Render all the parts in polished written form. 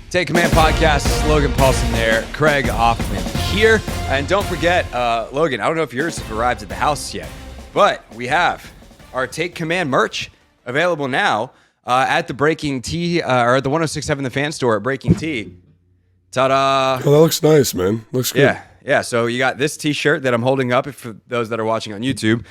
Take Command Podcast, Logan Paulson there, Craig Hoffman here. And don't forget, Logan, I don't know if yours has arrived at the house yet, but we have our Take Command merch available now at the Breaking Tea, or at the 106.7 The Fan Store at Breaking Tea. Ta-da! Oh, that looks nice, man. Looks good. Yeah. So you got this T-shirt that I'm holding up for those that are watching on YouTube.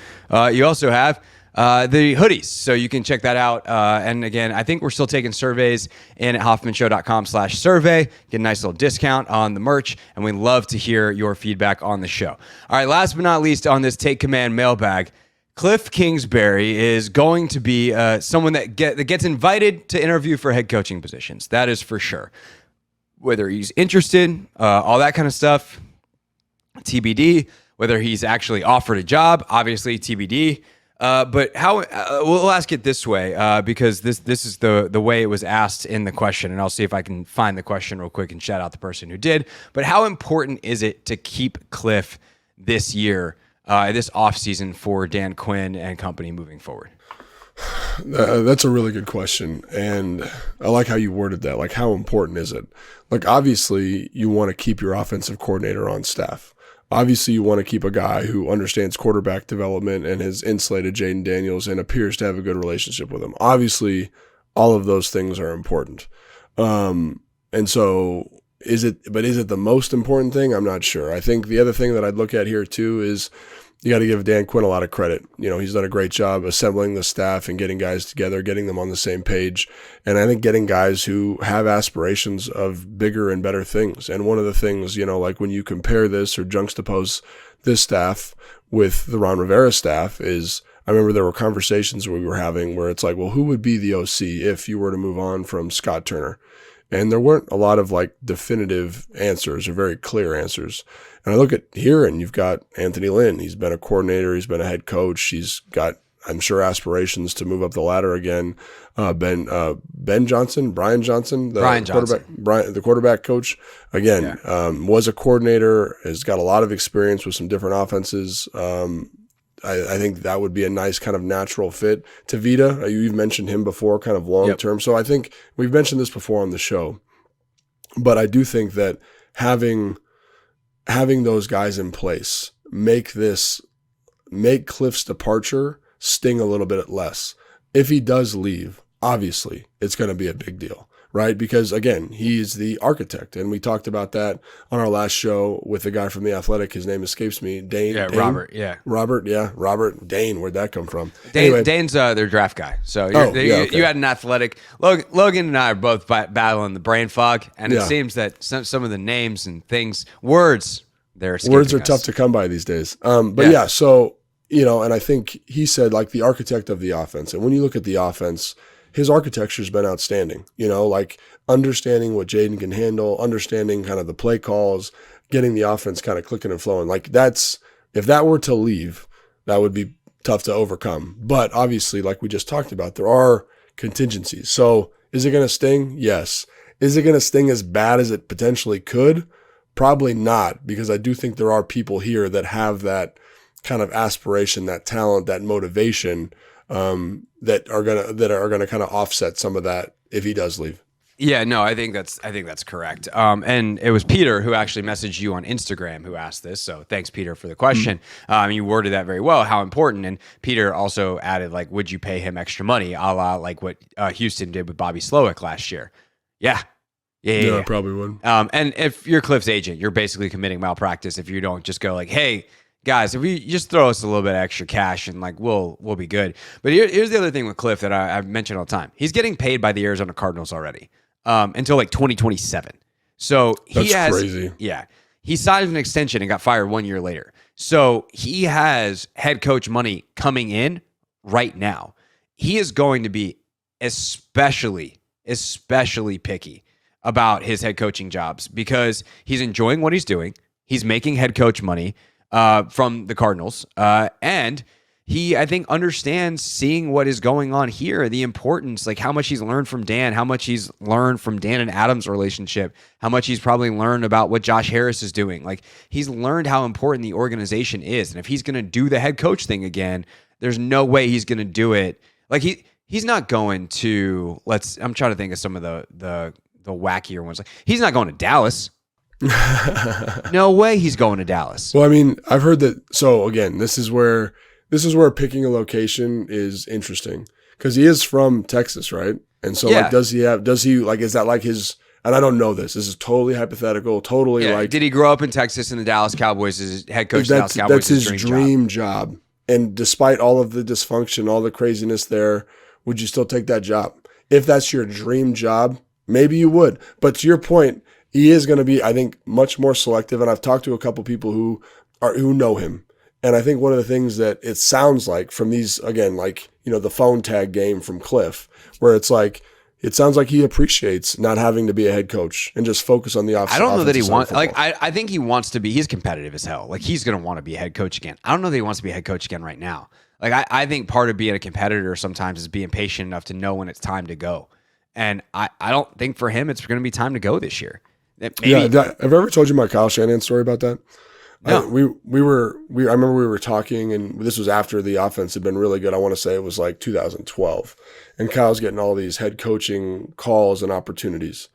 You also have the hoodies, so you can check that out. And again, I think we're still taking surveys in at hoffmanshow.com/survey. Get a nice little discount on the merch, and we love to hear your feedback on the show. All right, last but not least on this Take Command mailbag, Kliff Kingsbury is going to be someone that gets invited to interview for head coaching positions. That is for sure. Whether he's interested, all that kind of stuff, TBD. Whether he's actually offered a job, obviously TBD. But how we'll ask it this way, because this is the way it was asked in the question, and I'll see if I can find the question real quick and shout out the person who did. But how important is it to keep Kliff this year, this offseason for Dan Quinn and company moving forward? That's a really good question, and I like how you worded that. Like, how important is it? Like, obviously, you want to keep your offensive coordinator on staff. Obviously, you want to keep a guy who understands quarterback development and has insulated Jaden Daniels and appears to have a good relationship with him. Obviously, all of those things are important. And so is it the most important thing? I'm not sure. I think the other thing that I'd look at here too is you got to give Dan Quinn a lot of credit. You know, he's done a great job assembling the staff and getting guys together, getting them on the same page. And I think getting guys who have aspirations of bigger and better things. And one of the things, you know, like when you compare this or juxtapose this staff with the Ron Rivera staff is, I remember there were conversations we were having where it's like, well, who would be the OC if you were to move on from Scott Turner? And there weren't a lot of like definitive answers or very clear answers. And I look at here and you've got Anthony Lynn. He's been a coordinator. He's been a head coach. He's got, I'm sure, aspirations to move up the ladder again. Brian Johnson, the quarterback coach, again, was a coordinator, has got a lot of experience with some different offenses. I think that would be a nice kind of natural fit. Tavita, you've mentioned him before, kind of long term. So I think we've mentioned this before on the show, but I do think that having those guys in place make Kliff's departure sting a little bit less. If he does leave, obviously it's going to be a big deal, right? Because again, he's the architect, and we talked about that on our last show with the guy from The Athletic. His name escapes me. Dane. Robert. Robert Dane. Where'd that come from? Dane's their draft guy. So you had an Athletic. Logan and I are both battling the brain fog, and it seems that some of the names and things, words are tough to come by these days. So, you know, and I think he said like the architect of the offense. And when you look at the offense, his architecture has been outstanding, you know, like understanding what Jaden can handle, understanding kind of the play calls, getting the offense kind of clicking and flowing. Like if that were to leave, that would be tough to overcome. But obviously, like we just talked about, there are contingencies. So is it going to sting? Yes. Is it going to sting as bad as it potentially could? Probably not, because I do think there are people here that have that kind of aspiration, that talent, that motivation, that are gonna kind of offset some of that if he does leave. Yeah, no, I think that's correct. And it was Peter who actually messaged you on Instagram who asked this. So thanks, Peter, for the question. You worded that very well, how important. And Peter also added, like, would you pay him extra money, a la like what Houston did with Bobby Slowick last year? Yeah, I probably would. And if you're Kliff's agent, you're basically committing malpractice if you don't just go like, hey, guys, if you just throw us a little bit of extra cash and like we'll be good. But here's the other thing with Kliff that I mention all the time. He's getting paid by the Arizona Cardinals already until like 2027. So that's crazy. Yeah. He signed an extension and got fired 1 year later. So he has head coach money coming in right now. He is going to be especially picky about his head coaching jobs because he's enjoying what he's doing. He's making head coach money from the Cardinals. And he, I think, understands seeing what is going on here, the importance, like how much he's learned from Dan, how much he's learned from Dan and Adam's relationship, how much he's probably learned about what Josh Harris is doing. Like he's learned how important the organization is. And if he's going to do the head coach thing again, there's no way he's going to do it. Like he's not going to, I'm trying to think of some of the the wackier ones. Like, he's not going to Dallas. No way he's going to Dallas. Well, I mean, I've heard that. So again, this is where picking a location is interesting because he is from Texas, right? And so, like, is that like his? And I don't know this. This is totally hypothetical. Totally like. Did he grow up in Texas and the Dallas Cowboys is head coach of the Dallas Cowboys? That's his dream job. And despite all of the dysfunction, all the craziness there, would you still take that job? If that's your dream job, maybe you would. But to your point, he is going to be, I think, much more selective. And I've talked to a couple people who know him. And I think one of the things that it sounds like from these, again, like, the phone tag game from Kliff, where it's like, it sounds like he appreciates not having to be a head coach and just focus on the offense. I don't know that he wants, like, I think he wants to be, he's competitive as hell. Like, he's going to want to be a head coach again. I don't know that he wants to be a head coach again right now. Like, I think part of being a competitor sometimes is being patient enough to know when it's time to go. And I don't think for him, it's going to be time to go this year. Maybe. Yeah, have I ever told you my Kyle Shanahan story about that? No. I remember we were talking, and this was after the offense had been really good. I want to say it was like 2012. And Kyle's getting all these head coaching calls and opportunities.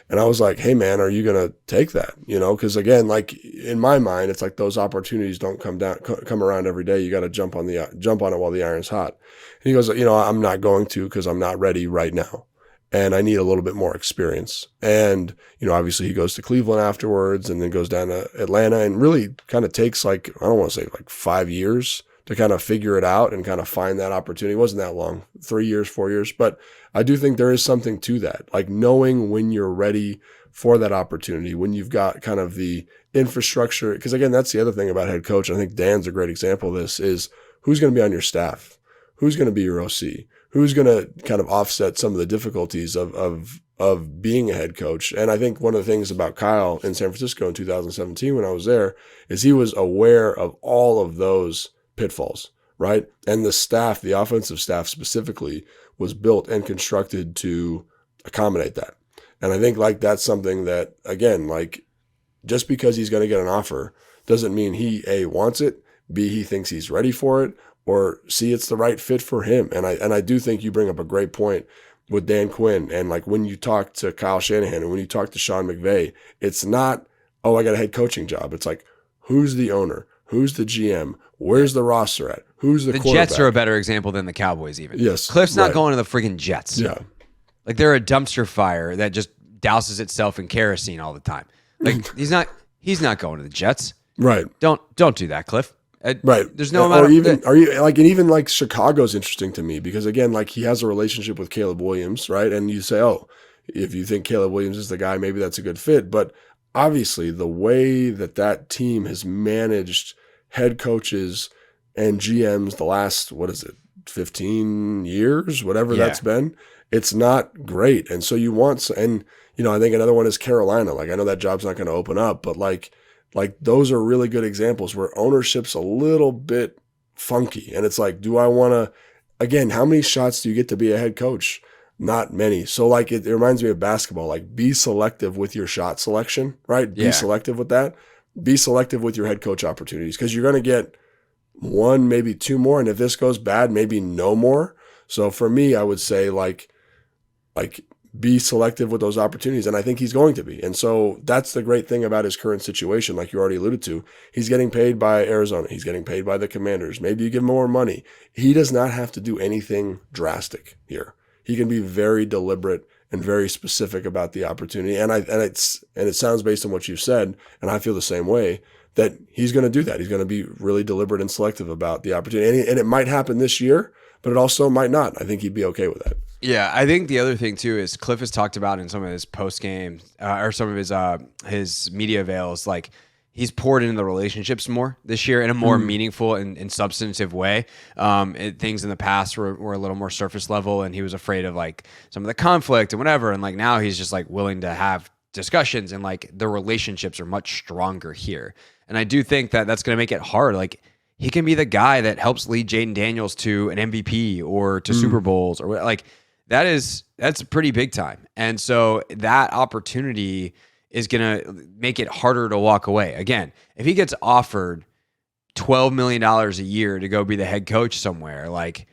And I was like, hey, man, are you going to take that? Because again, like in my mind, it's like those opportunities don't come around every day. You got to jump on it while the iron's hot. And he goes, I'm not going to because I'm not ready right now. And I need a little bit more experience. And, obviously he goes to Cleveland afterwards and then goes down to Atlanta and really kind of takes like, I don't want to say like 5 years to kind of figure it out and kind of find that opportunity. It wasn't that long, 3 years, 4 years. But I do think there is something to that, like knowing when you're ready for that opportunity, when you've got kind of the infrastructure. Because again, that's the other thing about head coach. I think Dan's a great example of this is who's going to be on your staff? Who's going to be your OC? Who's going to kind of offset some of the difficulties of being a head coach? And I think one of the things about Kyle in San Francisco in 2017 when I was there is he was aware of all of those pitfalls, right? And the staff, the offensive staff specifically, was built and constructed to accommodate that. And I think like that's something that, again, like just because he's going to get an offer doesn't mean he A, wants it, B, he thinks he's ready for it, or C, it's the right fit for him. And I do think you bring up a great point with Dan Quinn. And like when you talk to Kyle Shanahan and when you talk to Sean McVay, it's not, oh, I got a head coaching job. It's like, who's the owner? Who's the GM? Where's the roster at? Who's the quarterback? The Jets are a better example than the Cowboys even. Yes. Kliff's not going to the friggin' Jets. Yeah. Like they're a dumpster fire that just douses itself in kerosene all the time. Like he's not going to the Jets. Right. Don't do that, Kliff. Right. There's no amount even like Chicago's interesting to me because again, like he has a relationship with Caleb Williams, right? And you say, oh, if you think Caleb Williams is the guy, maybe that's a good fit. But obviously the way that team has managed head coaches and GMs the last, 15 years, whatever that's been, it's not great. And so I think another one is Carolina. Like I know that job's not going to open up, but like those are really good examples where ownership's a little bit funky. And it's like, do I want to, again, how many shots do you get to be a head coach? Not many. So like it reminds me of basketball, like be selective with your shot selection, right? Be selective with that. Be selective with your head coach opportunities because you're going to get one, maybe two more. And if this goes bad, maybe no more. So for me, I would say like be selective with those opportunities. And I think he's going to be. And so that's the great thing about his current situation. Like you already alluded to, he's getting paid by Arizona. He's getting paid by the Commanders. Maybe you give him more money. He does not have to do anything drastic here. He can be very deliberate and very specific about the opportunity. And it sounds based on what you've said, and I feel the same way, that he's going to do that. He's going to be really deliberate and selective about the opportunity. And it might happen this year, but it also might not. I think he'd be okay with that. Yeah, I think the other thing too is Kliff has talked about in some of his post game or some of his media avails, like he's poured into the relationships more this year in a more meaningful and substantive way. Things in the past were a little more surface level, and he was afraid of like some of the conflict and whatever. And like now he's just like willing to have discussions, and like the relationships are much stronger here. And I do think that that's going to make it hard. Like he can be the guy that helps lead Jaden Daniels to an MVP or to Super Bowls or like. That's pretty big time. And so that opportunity is going to make it harder to walk away. Again, if he gets offered $12 million a year to go be the head coach somewhere, like,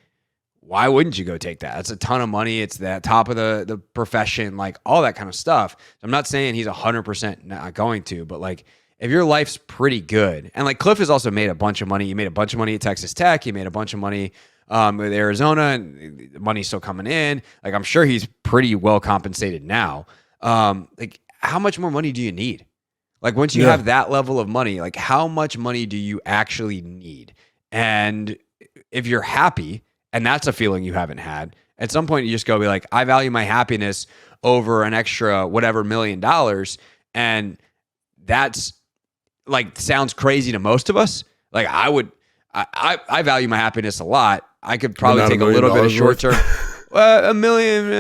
why wouldn't you go take that? It's a ton of money. It's the top of the profession, like all that kind of stuff. I'm not saying he's 100% not going to, but like if your life's pretty good, and like Kliff has also made a bunch of money. He made a bunch of money at Texas Tech. He made a bunch of money with Arizona, and the money's still coming in. Like I'm sure he's pretty well compensated now. Like how much more money do you need? Like once you have that level of money, like how much money do you actually need? And if you're happy, and that's a feeling you haven't had, at some point you just go be like, I value my happiness over an extra whatever $1 million. And that's like sounds crazy to most of us. Like I value my happiness a lot. I could probably take a little bit of short term. $1 million.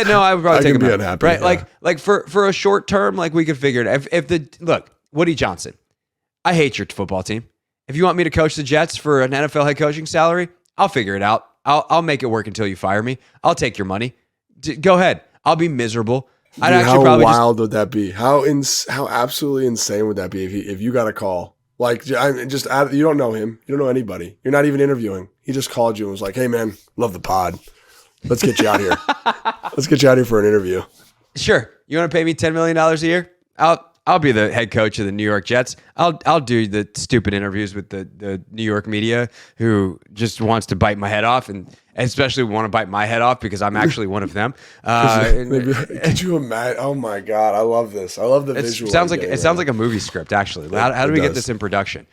I would probably take a million. Unhappy, right? Yeah. Like for a short term, like we could figure it. Look, Woody Johnson, I hate your football team. If you want me to coach the Jets for an NFL head coaching salary, I'll figure it out. I'll make it work until you fire me. I'll take your money. Go ahead. I'll be miserable. Dude, how wild would that be? How absolutely insane would that be if you got a call? Like, you don't know him. You don't know anybody. You're not even interviewing. He just called you and was like, hey, man, love the pod. Let's get you out here. Let's get you out here for an interview. Sure. You want to pay me $10 million a year? I'll be the head coach of the New York Jets. I'll do the stupid interviews with the New York media who just wants to bite my head off, and especially want to bite my head off because I'm actually one of them. Could you imagine? Oh my God, I love this. I love the visual. Sounds like a movie script. Actually, how do we get this in production?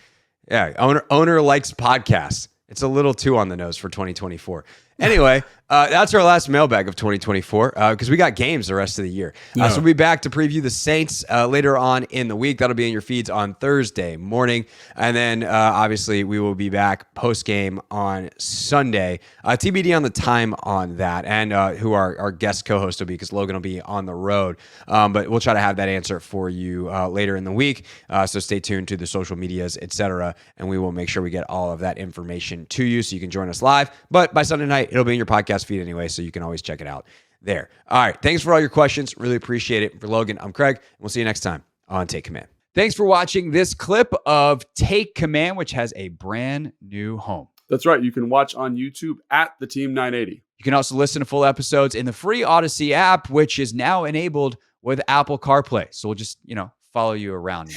Yeah, owner likes podcasts. It's a little too on the nose for 2024. Anyway, that's our last mailbag of 2024 because we got games the rest of the year. So we'll be back to preview the Saints later on in the week. That'll be in your feeds on Thursday morning. And then obviously we will be back post-game on Sunday. TBD on the time on that and who our guest co-host will be because Logan will be on the road. But we'll try to have that answer for you later in the week. So stay tuned to the social medias, etc. And we will make sure we get all of that information to you so you can join us live. But by Sunday night, it'll be in your podcast feed anyway, so you can always check it out there. All right. Thanks for all your questions. Really appreciate it. For Logan, I'm Craig, and we'll see you next time on Take Command. Thanks for watching this clip of Take Command, which has a brand new home. That's right. You can watch on YouTube at the Team 980. You can also listen to full episodes in the free Odyssey app, which is now enabled with Apple CarPlay. So we'll just, follow you around.